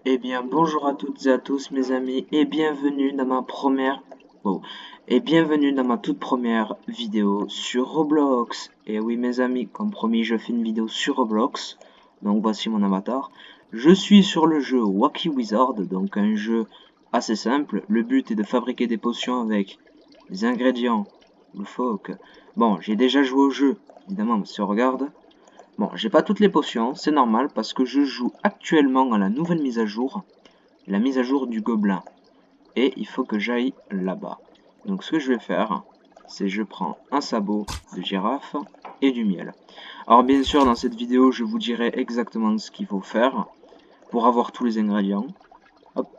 Eh bien, bonjour à toutes et à tous, mes amis, et bienvenue dans ma toute première vidéo sur Roblox. Et oui, mes amis, comme promis, je fais une vidéo sur Roblox. Donc, voici mon avatar. Je suis sur le jeu Wacky Wizard, donc un jeu assez simple. Le but est de fabriquer des potions avec des ingrédients loufoques. Bon, j'ai déjà joué au jeu, évidemment, si on regarde. Bon, j'ai pas toutes les potions, c'est normal, parce que je joue actuellement à la nouvelle mise à jour. La mise à jour du gobelin. Et il faut que j'aille là-bas. Donc ce que je vais faire, c'est je prends un sabot de girafe et du miel. Alors bien sûr, dans cette vidéo, je vous dirai exactement ce qu'il faut faire pour avoir tous les ingrédients. Hop,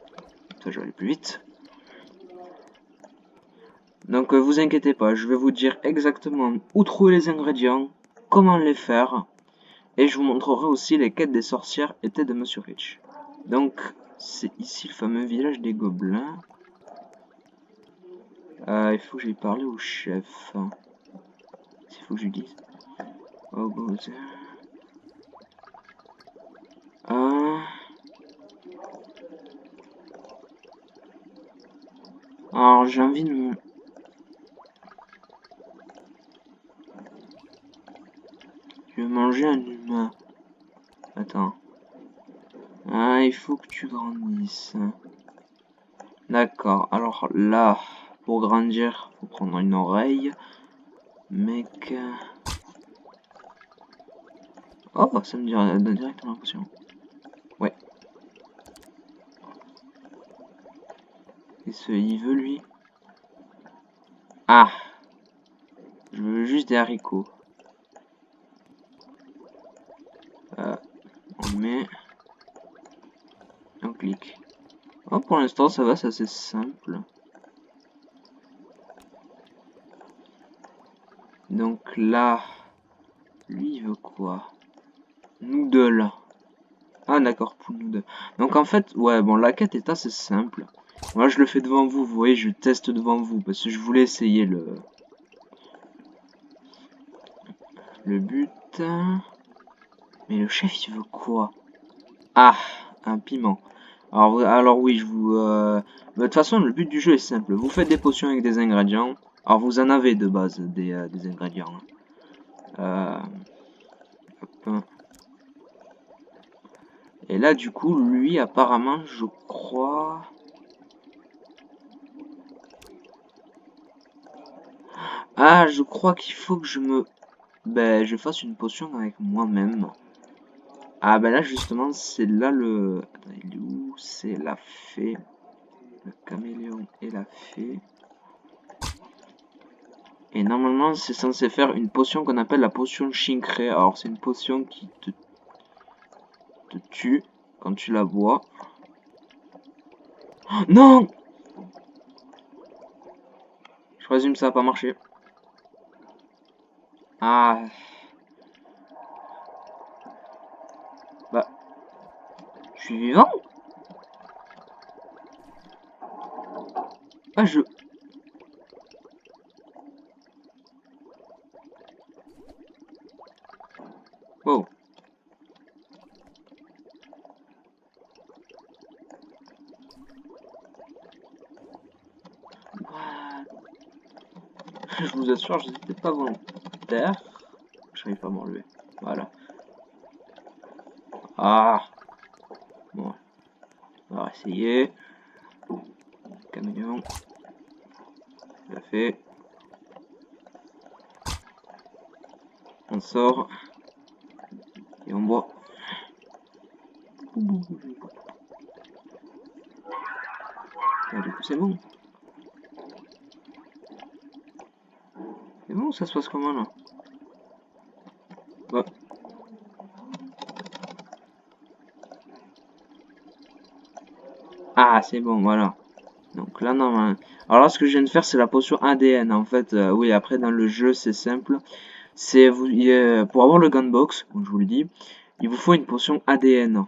ça je vais aller plus vite. Donc vous inquiétez pas, je vais vous dire exactement où trouver les ingrédients, comment les faire, et je vous montrerai aussi les quêtes des sorcières et têtes de Monsieur Rich. Donc c'est ici le fameux village des gobelins. Il faut que j'aille parler au chef. Il faut que je lui dise. Oh, Bowser. Ah. Alors, j'ai envie de me... Je vais manger un humain. Attends. Ah, il faut que tu grandisses. D'accord. Alors là, pour grandir, faut prendre une oreille. Mec. Oh, ça me donne directement l'impression. Ouais. Qu'est-ce qu'il veut, lui? Ah. Je veux juste des haricots. On met... On clique. Oh, pour l'instant, ça va, c'est assez simple. Donc là... Lui, il veut quoi? Noodle. Ah d'accord, pour noodle. Donc en fait, ouais, bon, la quête est assez simple. Moi, je le fais devant vous, vous voyez, je teste devant vous, parce que je voulais essayer le but. Mais le chef, il veut quoi? Ah, un piment. Alors oui, je vous... de toute façon, le but du jeu est simple. Vous faites des potions avec des ingrédients. Alors, vous en avez de base, des ingrédients. Hop. Et là, du coup, lui, apparemment, je crois... Ah, je crois qu'il faut que je fasse une potion avec moi-même. Ah, ben là, justement, c'est là le... Attends, il est où? C'est la fée. Le caméléon et la fée. Et normalement, c'est censé faire une potion qu'on appelle la potion Shinkre. Alors, c'est une potion qui te tue quand tu la bois. Oh, non! Je présume que ça n'a pas marché. Ah. Bah, je suis vivant? Ah, je... Wow. What? Je vous assure, je n'étais pas volontaire. Je n'arrive pas à m'enlever. Voilà. Ah. Bon, on va essayer. Caméléon. La fée. On sort. Et on boit. Ah, du coup, c'est bon. C'est bon, ça se passe comment là? Bah. Ah, c'est bon, voilà. Donc là, non. Alors là, ce que je viens de faire, c'est la potion ADN. En fait, oui, après, dans le jeu, c'est simple. C'est pour avoir le gunbox, comme je vous le dis, il vous faut une potion ADN.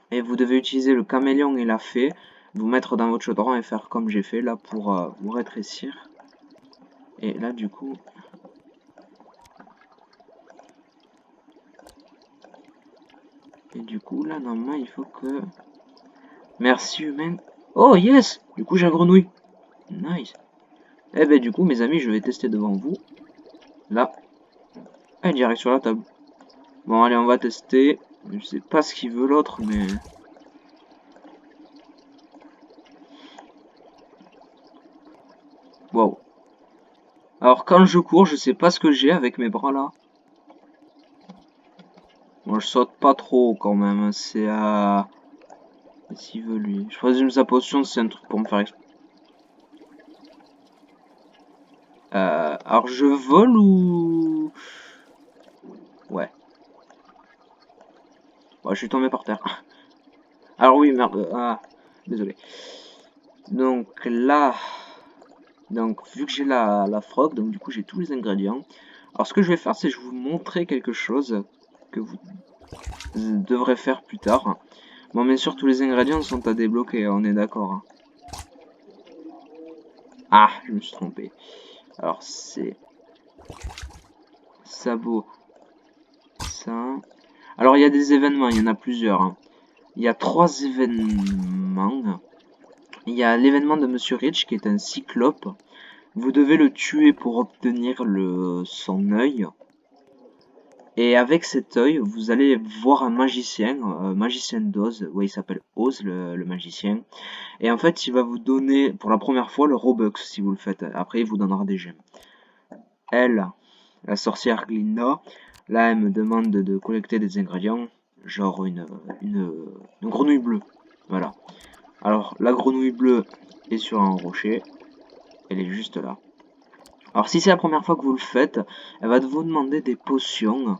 Et vous devez utiliser le caméléon et la fée, vous mettre dans votre chaudron et faire comme j'ai fait là pour vous rétrécir. Et là, du coup... Et du coup, là, normalement, il faut que... Merci humain. Oh yes! Du coup j'ai la grenouille. Nice. Eh ben du coup mes amis je vais tester devant vous. Là. Eh direct sur la table. Bon allez on va tester. Je sais pas ce qu'il veut l'autre mais... Wow. Alors quand je cours je sais pas ce que j'ai avec mes bras là. Moi je saute pas trop quand même. C'est à... Qu'est-ce qu'il veut lui? Je présume sa potion c'est un truc pour me faire exploser. Alors je vole ou... Ouais. Bon, je suis tombé par terre. Alors oui, merde. Ah, désolé. Donc là... Donc vu que j'ai la frog, donc du coup j'ai tous les ingrédients. Alors ce que je vais faire, c'est je vais vous montrer quelque chose que vous devrez faire plus tard. Bon, bien sûr, tous les ingrédients sont à débloquer, on est d'accord. Hein. Ah, je me suis trompé. Alors c'est... Sabot. Ça... Alors il y a des événements, il y en a plusieurs. Hein. Il y a 3 événements. Il y a l'événement de Monsieur Rich qui est un cyclope. Vous devez le tuer pour obtenir son œil. Et avec cet œil, vous allez voir un magicien d'Oz. Ouais, il s'appelle Oz, le magicien. Et en fait, il va vous donner pour la première fois le Robux si vous le faites. Après, il vous donnera des gemmes. Elle, la sorcière Glinda, là, elle me demande de collecter des ingrédients. Genre une grenouille bleue. Voilà. Alors, la grenouille bleue est sur un rocher. Elle est juste là. Alors, si c'est la première fois que vous le faites, elle va vous demander des potions.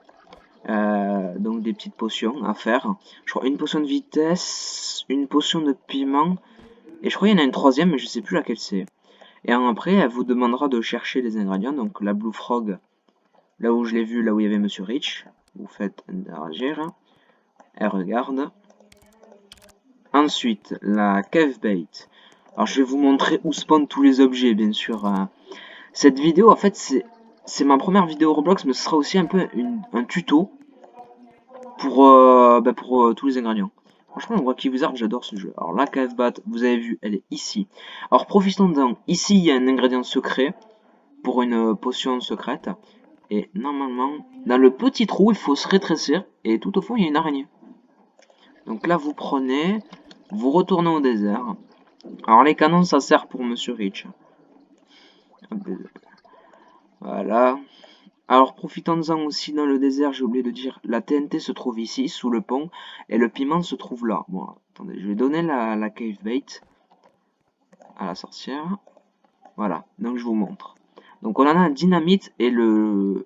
Donc, des petites potions à faire. Je crois une potion de vitesse, une potion de piment. Et je crois qu'il y en a une troisième, mais je sais plus laquelle c'est. Et après, elle vous demandera de chercher les ingrédients. Donc, la Blue Frog, là où je l'ai vu, là où il y avait Monsieur Rich. Vous faites interagir. Elle regarde. Ensuite, la Cave Bait. Alors, je vais vous montrer où spawnent tous les objets, bien sûr. Cette vidéo, en fait, c'est ma première vidéo Roblox, mais ce sera aussi un peu un tuto pour tous les ingrédients. Franchement, Wacky Wizard, j'adore ce jeu. Alors, la Cave Bat, vous avez vu, elle est ici. Alors, profitons-en. Ici, il y a un ingrédient secret pour une potion secrète. Et normalement, dans le petit trou, il faut se rétrécir. Et tout au fond, il y a une araignée. Donc là, vous prenez, vous retournez au désert. Alors, les canons, ça sert pour Monsieur Rich. Voilà. Alors, profitons-en aussi dans le désert, j'ai oublié de dire, la TNT se trouve ici, sous le pont, et le piment se trouve là. Bon, attendez, je vais donner la cave bait à la sorcière. Voilà, donc je vous montre. Donc on en a un dynamite et le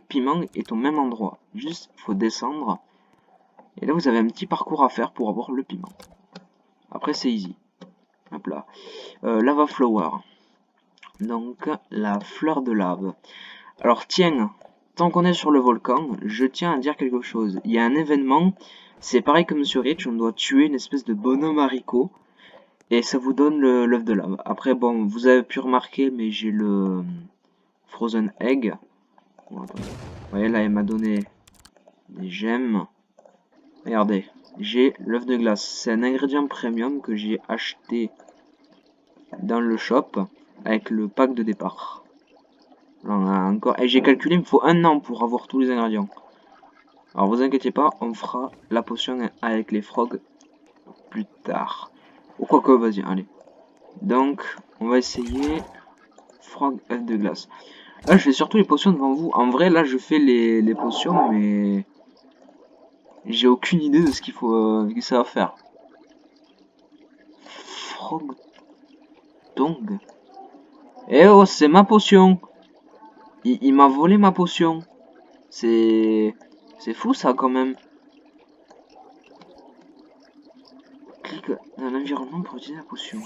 piment est au même endroit. Juste, il faut descendre. Et là, vous avez un petit parcours à faire pour avoir le piment. Après, c'est easy. Hop là. Lava flower. Donc, la fleur de lave. Alors tiens, tant qu'on est sur le volcan, je tiens à dire quelque chose. Il y a un événement, c'est pareil comme sur Rich, on doit tuer une espèce de bonhomme haricot, et ça vous donne l'œuf de lave. Après bon, vous avez pu remarquer, mais j'ai le Frozen Egg. Bon, vous voyez là, il m'a donné des gemmes. Regardez, j'ai l'œuf de glace. C'est un ingrédient premium que j'ai acheté dans le shop avec le pack de départ. Là, on a encore... Et j'ai calculé, il me faut 1 an pour avoir tous les ingrédients. Alors vous inquiétez pas, on fera la potion avec les frogs plus tard. Ou quoi que, vas-y, allez. Donc, on va essayer frog œuf de glace. Là, je fais surtout les potions devant vous. En vrai, là, je fais les potions, mais j'ai aucune idée de ce qu'il faut, que ça va faire. Frog dong. Eh oh, c'est ma potion. Il m'a volé ma potion. C'est fou ça quand même. Clique dans l'environnement pour utiliser la potion.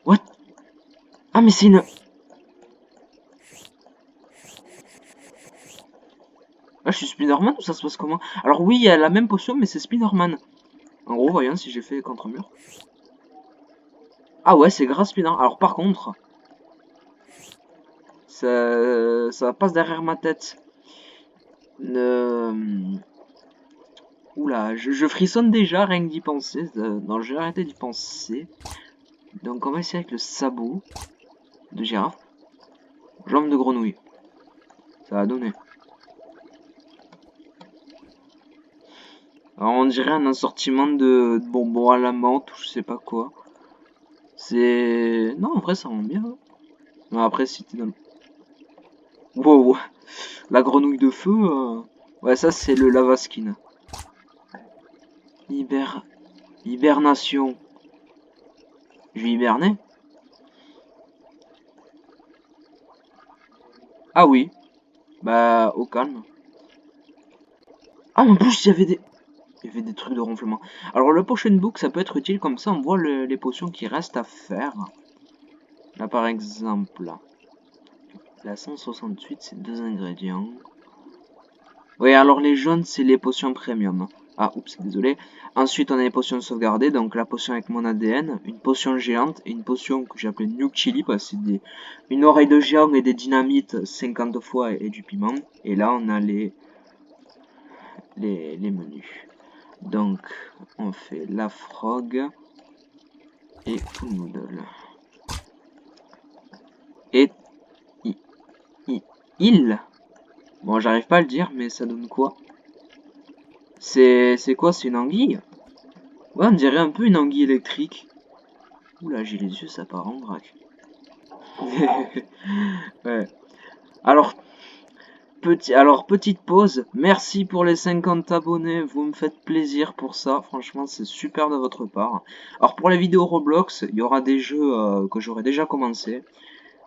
What? Ah mais c'est une... Ah, je suis Spider-Man ou ça se passe comment? Alors oui, il y a la même potion, mais c'est Spider-Man. En gros, voyons si j'ai fait contre-mur. Ah ouais, c'est grâce Spider-Man. Alors par contre, ça passe derrière ma tête. Oula, je frissonne déjà, rien que d'y penser. Non, j'ai arrêté d'y penser. Donc on va essayer avec le sabot de girafe. Jambe de grenouille. Ça va donner. Alors on dirait un assortiment de bonbons à la menthe ou je sais pas quoi. C'est... Non, en vrai ça rend bien. Non, après si t'es dans le... Wow, la grenouille de feu... Ouais, ça c'est le lavaskin. Hibernation. Je vais hiberner? Ah oui. Bah, au calme. Ah, en plus, il y avait des trucs de ronflement. Alors, le potion book, ça peut être utile comme ça, on voit les potions qui restent à faire. Là, par exemple, la 168, c'est 2 ingrédients. Oui, alors les jaunes, c'est les potions premium. Ah, oups, désolé. Ensuite, on a les potions sauvegardées, donc la potion avec mon ADN, une potion géante et une potion que j'ai appelée Nuke Chili, parce que c'est une oreille de géant et des dynamites 50 fois et du piment. Et là, on a les menus. Donc, on fait la frog et full noodle. Et il. Bon, j'arrive pas à le dire, mais ça donne quoi? C'est quoi? C'est une anguille? Ouais, on dirait un peu une anguille électrique. Oula, j'ai les yeux, ça part en vrac. Ouais. Alors, petite pause. Merci pour les 50 abonnés. Vous me faites plaisir pour ça. Franchement, c'est super de votre part. Alors, pour les vidéos Roblox, il y aura des jeux que j'aurais déjà commencé.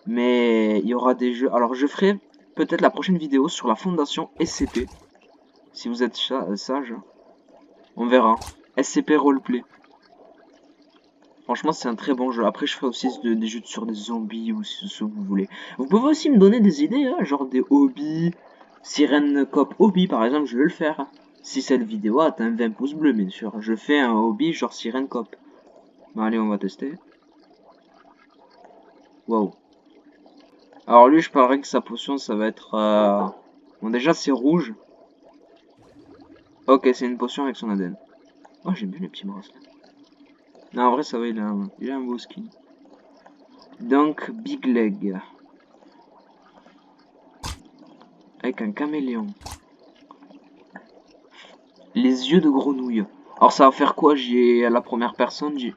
Mais il y aura des jeux... Alors, je ferai peut-être la prochaine vidéo sur la fondation SCP. Si vous êtes sage. On verra. SCP Roleplay. Franchement, c'est un très bon jeu. Après, je ferai aussi des jeux sur des zombies ou ce que vous voulez. Vous pouvez aussi me donner des idées, hein, genre des hobbies. Sirène Cop Hobby, par exemple, je vais le faire. Si cette vidéo atteint 20 pouces bleus, bien sûr. Je fais un hobby genre Sirène Cop. Bon, allez, on va tester. Wow. Alors lui, je parie que sa potion, ça va être... Bon, déjà, c'est rouge. Ok, c'est une potion avec son ADN. Oh, j'aime bien les petits bracelets. Non, en vrai, ça va, il a un beau skin. Donc, Big Leg. Avec un caméléon. Les yeux de grenouille. Alors, ça va faire quoi? J'ai à la première personne, j'ai...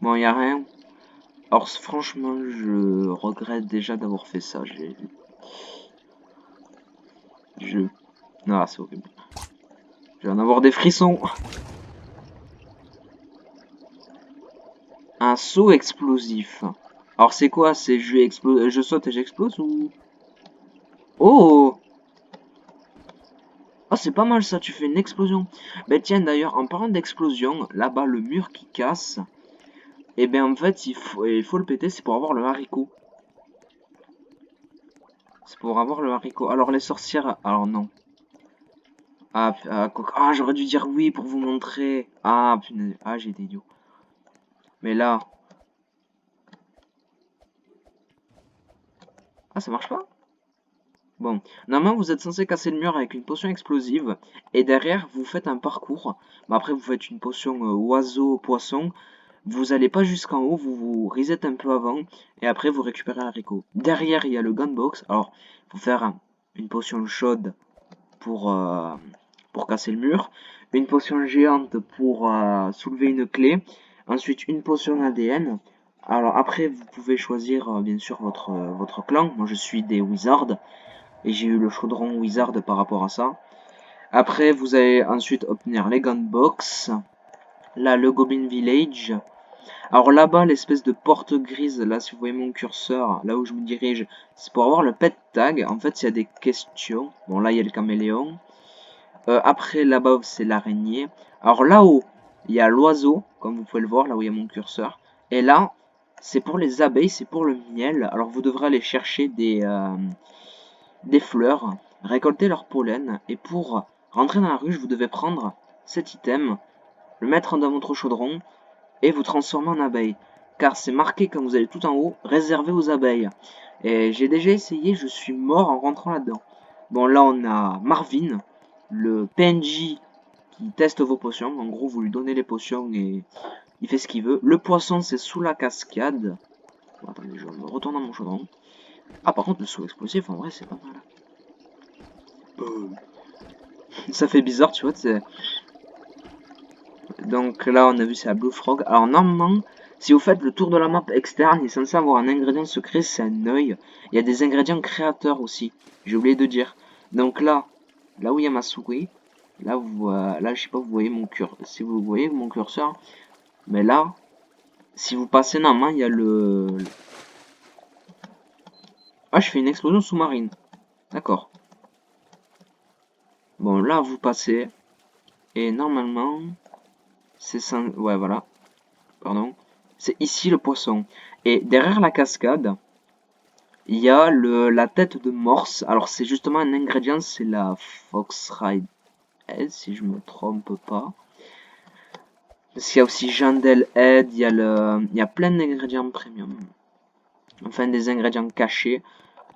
Bon, y a rien. Alors, franchement, je regrette déjà d'avoir fait ça. Je... Non, c'est horrible. Je vais en avoir des frissons. Un saut explosif. Alors, c'est quoi? C'est je saute et j'explose ou... Oh! Ah, c'est pas mal ça, tu fais une explosion. Ben tiens, d'ailleurs, en parlant d'explosion, là-bas, le mur qui casse, et ben en fait, il faut le péter, c'est pour avoir le haricot. C'est pour avoir le haricot. Alors, les sorcières... Alors, non. Ah, j'aurais dû dire oui pour vous montrer. Ah, punaise. Ah, j'ai été idiot. Mais là... Ah, ça marche pas? Bon. Normalement, vous êtes censé casser le mur avec une potion explosive. Et derrière, vous faites un parcours. Mais après, vous faites une potion oiseau-poisson. Vous allez pas jusqu'en haut, vous vous reset un peu avant. Et après, vous récupérez l'haricot. Derrière, il y a le gunbox. Alors, il faut faire une potion chaude pour casser le mur. Une potion géante pour soulever une clé. Ensuite, une potion ADN. Alors après, vous pouvez choisir bien sûr votre clan. Moi, je suis des Wizards. Et j'ai eu le chaudron Wizard par rapport à ça. Après, vous allez ensuite obtenir les Gunbox. Là, le Goblin Village. Alors là-bas, l'espèce de porte grise, là, si vous voyez mon curseur, là où je me dirige, c'est pour avoir le pet tag. En fait, il y a des questions. Bon, là, il y a le caméléon. Après, là-bas, c'est l'araignée. Alors là-haut, il y a l'oiseau, comme vous pouvez le voir, là où il y a mon curseur. Et là, c'est pour les abeilles, c'est pour le miel. Alors vous devrez aller chercher des fleurs, récolter leur pollen. Et pour rentrer dans la ruche, vous devez prendre cet item, le mettre dans votre chaudron et vous transformer en abeille. Car c'est marqué quand vous allez tout en haut, réservé aux abeilles. Et j'ai déjà essayé, je suis mort en rentrant là-dedans. Bon, là, on a Marvin, le PNJ qui teste vos potions. En gros, vous lui donnez les potions et il fait ce qu'il veut. Le poisson, c'est sous la cascade. Bon, attendez, je me retourne dans mon chaudron. Ah, par contre, le saut explosif, en vrai, c'est pas mal. Ça fait bizarre, tu vois. Donc là, on a vu, c'est la Blue Frog. Alors, normalement, si vous faites le tour de la map externe, il est censé avoir un ingrédient secret, c'est un œil. Il y a des ingrédients créateurs aussi. J'ai oublié de dire. Donc là où il y a ma souris, là, là, je sais pas, vous voyez mon curseur. Si vous voyez mon curseur, mais là, si vous passez normalement, il y a Ah, je fais une explosion sous-marine. D'accord. Bon, là, vous passez. Et normalement, c'est ça. Ouais, voilà. Pardon. C'est ici le poisson. Et derrière la cascade, il y a la tête de morse. Alors, c'est justement un ingrédient, c'est la Foxride Head, si je me trompe pas. Parce qu'il y a aussi Jandel Head, il y a plein d'ingrédients premium. Enfin, des ingrédients cachés.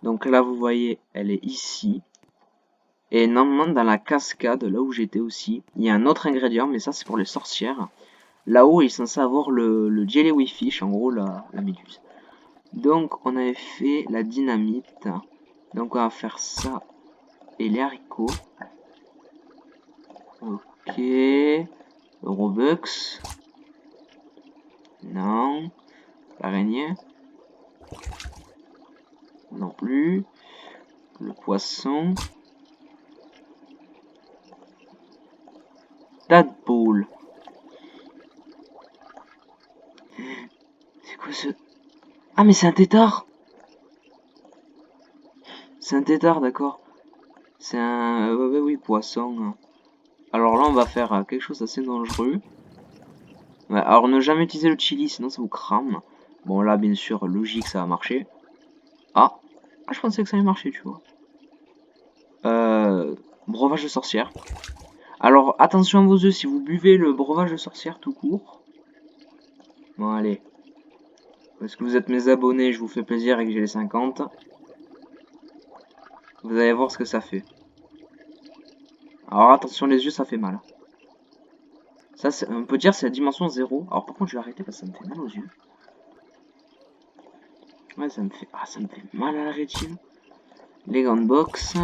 Donc là, vous voyez, elle est ici. Et normalement, dans la cascade, là où j'étais aussi, il y a un autre ingrédient, mais ça, c'est pour les sorcières. Là-haut, il est censé avoir le jellyfish, en gros, la méduse. Donc, on avait fait la dynamite. Donc, on va faire ça et les haricots. Ok. Robux. Non. L'araignée. Non plus. Le poisson. Tadpole. C'est quoi ce... Ah, mais c'est un tétard. C'est un tétard, d'accord. C'est un... ouais, oui, poisson. Alors là, on va faire quelque chose d'assez dangereux. Ouais, alors ne jamais utiliser le chili, sinon ça vous crame. Bon, là, bien sûr, logique, ça va marcher. Ah, je pensais que ça allait marcher, tu vois. Breuvage de sorcière. Alors, attention à vos yeux, si vous buvez le breuvage de sorcière tout court. Bon, allez. Parce que vous êtes mes abonnés, je vous fais plaisir et que j'ai les 50. Vous allez voir ce que ça fait. Alors, attention, les yeux, ça fait mal. Ça, on peut dire c'est la dimension 0. Alors, par contre, je vais arrêter parce que ça me fait mal aux yeux. Ouais, ça me fait mal à la rétine. Les gants box.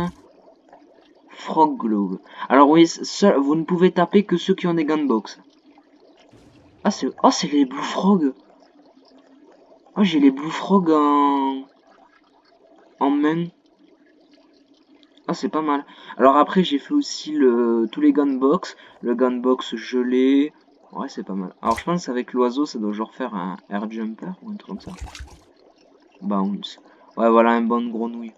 Frog Globe. Alors oui, vous ne pouvez taper que ceux qui ont des gunbox. Ah, c'est les Blue Frog. Ah, j'ai les Blue Frog en main. Ah, c'est pas mal. Alors après, j'ai fait aussi tous les gunbox. Le gunbox gelé. Ouais, c'est pas mal. Alors je pense qu'avec l'oiseau, ça doit genre faire un air jumper ou un truc comme ça. Bounce. Ouais, voilà, un bon grenouille.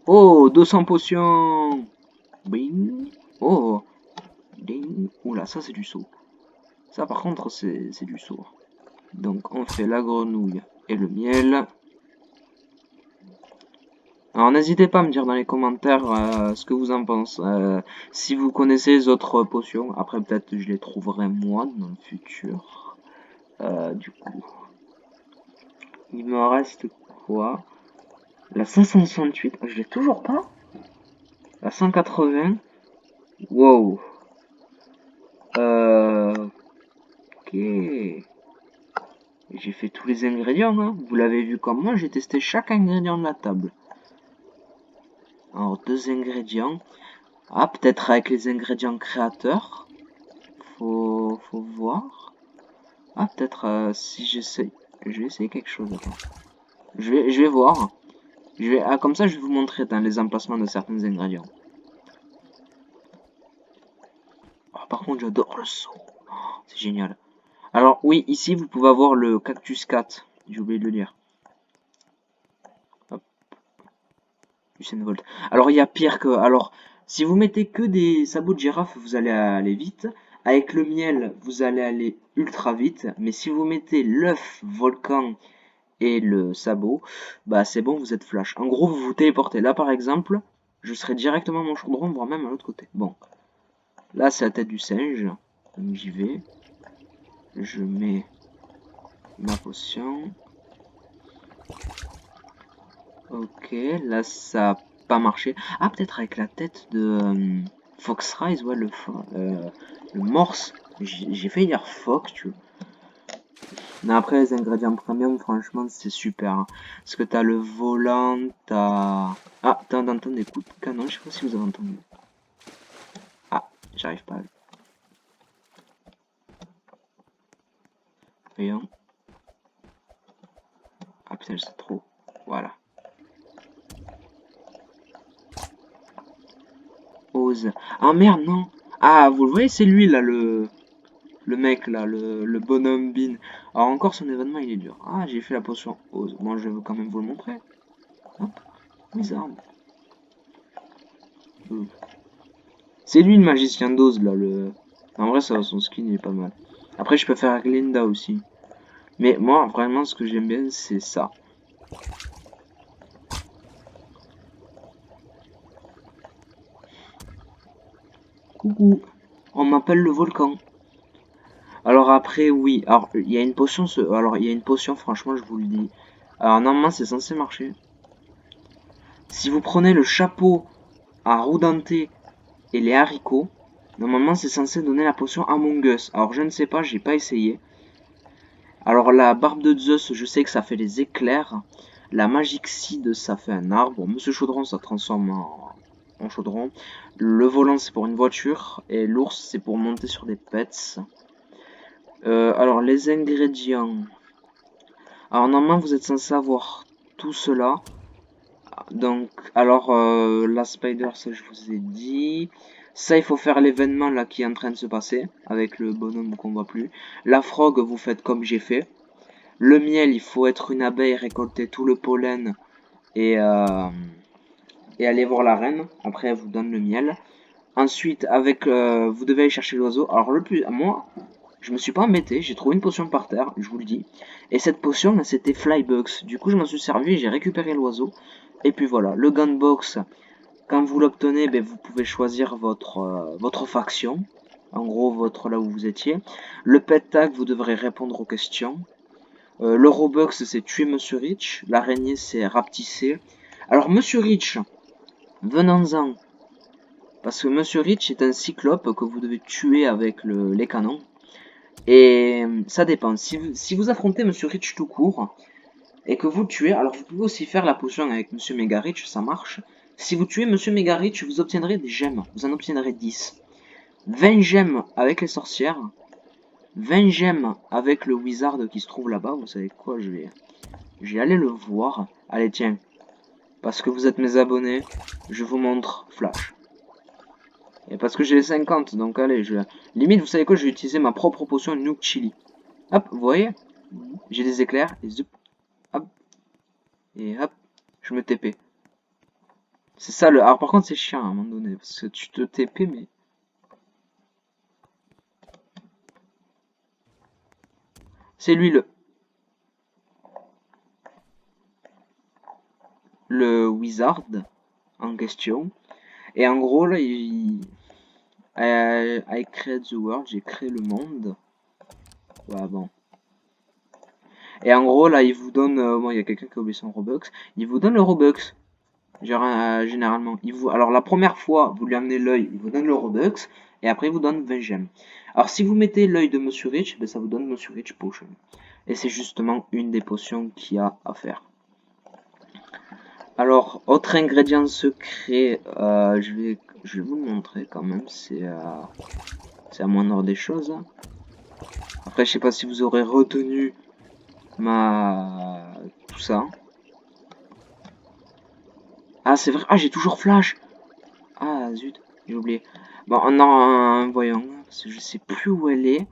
Oh, 200 potions. Bing. Oh. Ding. Oula, ça c'est du saut. Ça par contre, c'est du saut. Donc on fait la grenouille et le miel. Alors n'hésitez pas à me dire dans les commentaires ce que vous en pensez. Si vous connaissez les autres potions. Après peut-être je les trouverai moi dans le futur. Du coup. Il me reste quoi? La 568. Je l'ai toujours pas? La 180. Wow. Ok. J'ai fait tous les ingrédients, hein. Vous l'avez vu comme moi, j'ai testé chaque ingrédient de la table. Alors, 2 ingrédients. Ah, peut-être avec les ingrédients créateurs. Faut voir. Ah, peut-être si j'essaie. Je vais essayer quelque chose. Attends. Je vais voir. Comme ça, je vais vous montrer dans les emplacements de certains ingrédients. Oh, par contre, j'adore le son. Oh, c'est génial. Alors, oui, ici, vous pouvez avoir le cactus 4. J'ai oublié de le dire. Hop. Usain Volt. Alors, il y a pire que... Alors, si vous mettez que des sabots de girafe, vous allez aller vite. Avec le miel, vous allez aller ultra vite. Mais si vous mettez l'œuf, volcan et le sabot, bah c'est bon, vous êtes flash. En gros, vous vous téléportez. Là, par exemple, je serai directement à mon chaudron, voire même à l'autre côté. Bon. Là, c'est la tête du singe. Donc, j'y vais. Je mets ma potion. Ok, là, ça n'a pas marché. Ah, peut-être avec la tête de Fox Rise, ouais, le morse. J'ai failli dire Fox, tu vois. Mais après, les ingrédients premium, franchement, c'est super. Hein. Parce que t'as le volant, t'as... Ah, t'as d'entendre des coups de canon, je sais pas si vous avez entendu. Ah, j'arrive pas. Voyons. Ah putain, c'est trop. Voilà. Ose. Ah merde, non. Ah, vous le voyez, c'est lui, là, le mec, là, le bonhomme Bean. Alors encore, son événement, il est dur. Ah, j'ai fait la potion Ose. Bon, je vais quand même vous le montrer. Hop, bizarre. C'est lui le magicien d'Oz là, le... En vrai, ça, son skin il est pas mal. Après, je peux faire Glinda aussi. Mais moi, vraiment, ce que j'aime bien, c'est ça. Coucou, on m'appelle le volcan. Alors après, oui, alors il y a une potion, alors il y a une potion, franchement, je vous le dis. Alors normalement, c'est censé marcher. Si vous prenez le chapeau à roue dentée et les haricots, normalement, c'est censé donner la potion Among Us. Alors je ne sais pas, j'ai pas essayé. Alors la barbe de Zeus, je sais que ça fait les éclairs. La Magic Seed, ça fait un arbre. Monsieur Chaudron, ça transforme en chaudron. Le volant, c'est pour une voiture. Et l'ours, c'est pour monter sur des pets. Alors les ingrédients. Alors normalement, vous êtes censé avoir tout cela. Donc, alors la spider, ça je vous ai dit. Ça, il faut faire l'événement là qui est en train de se passer. Avec le bonhomme qu'on voit plus. La frog, vous faites comme j'ai fait. Le miel, il faut être une abeille, récolter tout le pollen et, euh, et aller voir la reine. Après, elle vous donne le miel. Ensuite, avec, vous devez aller chercher l'oiseau. Alors, moi, je me suis pas embêté. J'ai trouvé une potion par terre, je vous le dis. Et cette potion, c'était Flybugs. Du coup, je m'en suis servi, j'ai récupéré l'oiseau. Et puis voilà, le gunbox, quand vous l'obtenez, ben, vous pouvez choisir votre faction. En gros, là où vous étiez. Le pet tag, vous devrez répondre aux questions. Le Robux, c'est tuer Monsieur Rich. L'araignée, c'est rapetisser. Alors, Monsieur Rich, venons-en. Parce que Monsieur Rich est un cyclope que vous devez tuer avec les canons. Et ça dépend. Si vous affrontez Monsieur Rich tout court, et que vous le tuez, alors vous pouvez aussi faire la potion avec Monsieur Mega Rich, ça marche. Si vous tuez Monsieur Mega Rich, vous obtiendrez des gemmes. Vous en obtiendrez 10. 20 gemmes avec les sorcières. 20 gemmes avec le wizard qui se trouve là-bas. Vous savez quoi, je vais aller le voir. Allez, tiens. Parce que vous êtes mes abonnés, je vous montre Flash. Et parce que j'ai les 50, donc allez, limite, vous savez quoi, je vais utiliser ma propre potion Nuke Chili. Hop, vous voyez? J'ai des éclairs, et zup, hop, et hop, je me TP. C'est ça le... Alors par contre, c'est chiant à un moment donné, parce que tu te TP, mais... C'est lui le wizard en question. Et en gros, là, I create the world, j'ai créé le monde. Ouais, bon. Et en gros, là, il vous donne... bon, il y a quelqu'un qui a oublié son Robux. Il vous donne le Robux. Genre, généralement. Alors, la première fois, vous lui amenez l'œil, il vous donne le Robux. Et après, il vous donne 20 gemmes. Alors, si vous mettez l'œil de Monsieur Rich, ben, ça vous donne Monsieur Rich Potion. Et c'est justement une des potions qu'il y a à faire. Alors, autre ingrédient secret, je vais vous le montrer quand même. C'est à moindre des choses. Après, je sais pas si vous aurez retenu tout ça. Ah, c'est vrai. Ah, j'ai toujours Flash. Ah, zut. J'ai oublié. Bon, voyons. Parce que je sais plus où elle est.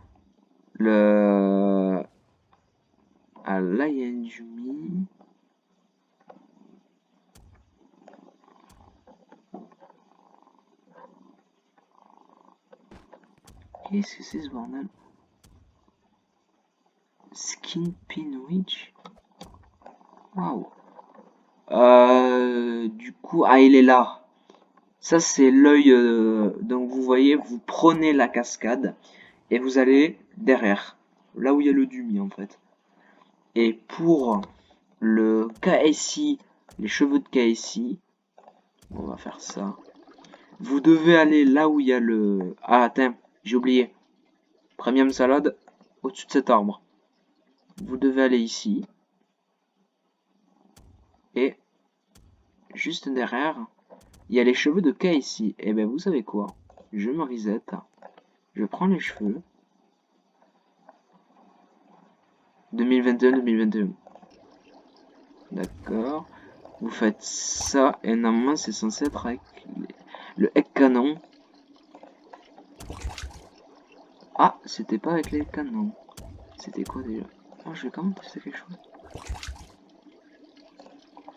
Ah, là, il y a une Yumi. Qu'est-ce que c'est ce bordel? Skin Pin Witch. Waouh. Du coup, ah, il est là. Ça, c'est l'œil. Donc, vous voyez, vous prenez la cascade et vous allez derrière. Là où il y a le Dumi, en fait. Et pour le KSI, les cheveux de KSI, on va faire ça. Vous devez aller là où il y a le... Ah, attends, j'ai oublié. Premium salade, au-dessus de cet arbre. Vous devez aller ici. Et juste derrière, il y a les cheveux de Kay ici. Et ben vous savez quoi? Je me reset. Je prends les cheveux. 2021-2021. D'accord. Vous faites ça. Et normalement c'est censé être avec le heck canon. Ah, c'était pas avec les canons. C'était quoi déjà? Oh, je vais quand même tester quelque chose.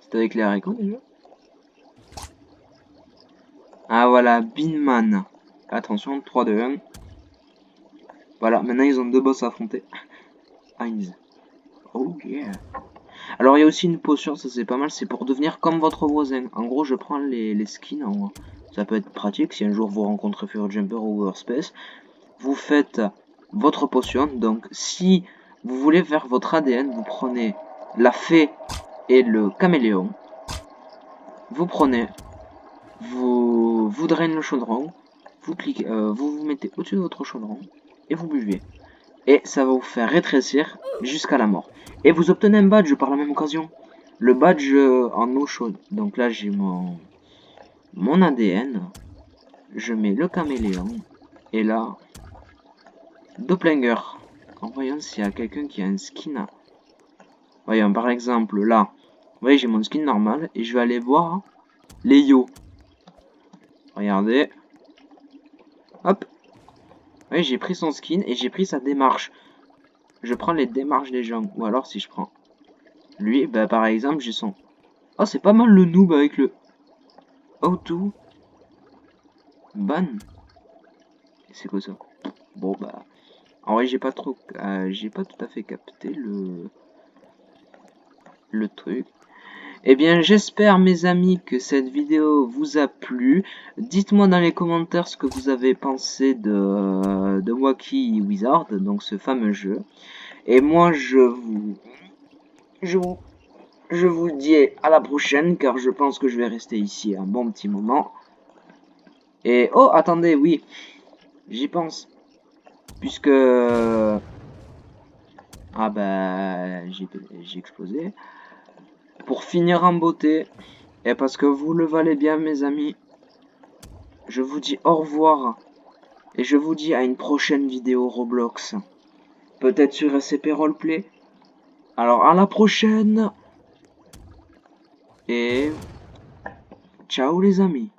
C'était avec les haricots déjà? Ah voilà, Binman. Attention, 3, 2, 1. Voilà, maintenant ils ont deux boss à affronter. Heinz. Oh yeah. Alors il y a aussi une potion, ça c'est pas mal, c'est pour devenir comme votre voisin. En gros, je prends les skins. Ça peut être pratique si un jour vous rencontrez Fire Jumper ou Overspace. Vous faites votre potion. Donc si vous voulez faire votre ADN, vous prenez la fée et le caméléon. Vous prenez, vous drainez le chaudron, vous cliquez, vous mettez au-dessus de votre chaudron et vous buvez. Et ça va vous faire rétrécir jusqu'à la mort. Et vous obtenez un badge par la même occasion. Le badge en eau chaude. Donc là j'ai mon ADN. Je mets le caméléon. Et là, Doppelganger. En voyant s'il y a quelqu'un qui a un skin. Voyons par exemple là. Vous voyez j'ai mon skin normal. Et je vais aller voir les yo. Regardez. Hop. Oui, j'ai pris son skin et j'ai pris sa démarche. Je prends les démarches des gens. Ou alors si je prends lui, bah par exemple j'ai son... Oh c'est pas mal le noob avec le... How to ban. C'est quoi ça? Bon bah... En vrai j'ai pas trop... j'ai pas tout à fait capté le truc. Eh bien j'espère mes amis que cette vidéo vous a plu. Dites-moi dans les commentaires ce que vous avez pensé de Wacky Wizard, donc ce fameux jeu. Et moi je vous dis à la prochaine car je pense que je vais rester ici un bon petit moment. Et oh attendez, oui, j'y pense. Puisque... Ah bah j'ai explosé. Pour finir en beauté, et parce que vous le valez bien mes amis, je vous dis au revoir. Et je vous dis à une prochaine vidéo Roblox. Peut-être sur SCP Roleplay. Alors à la prochaine. Et ciao les amis.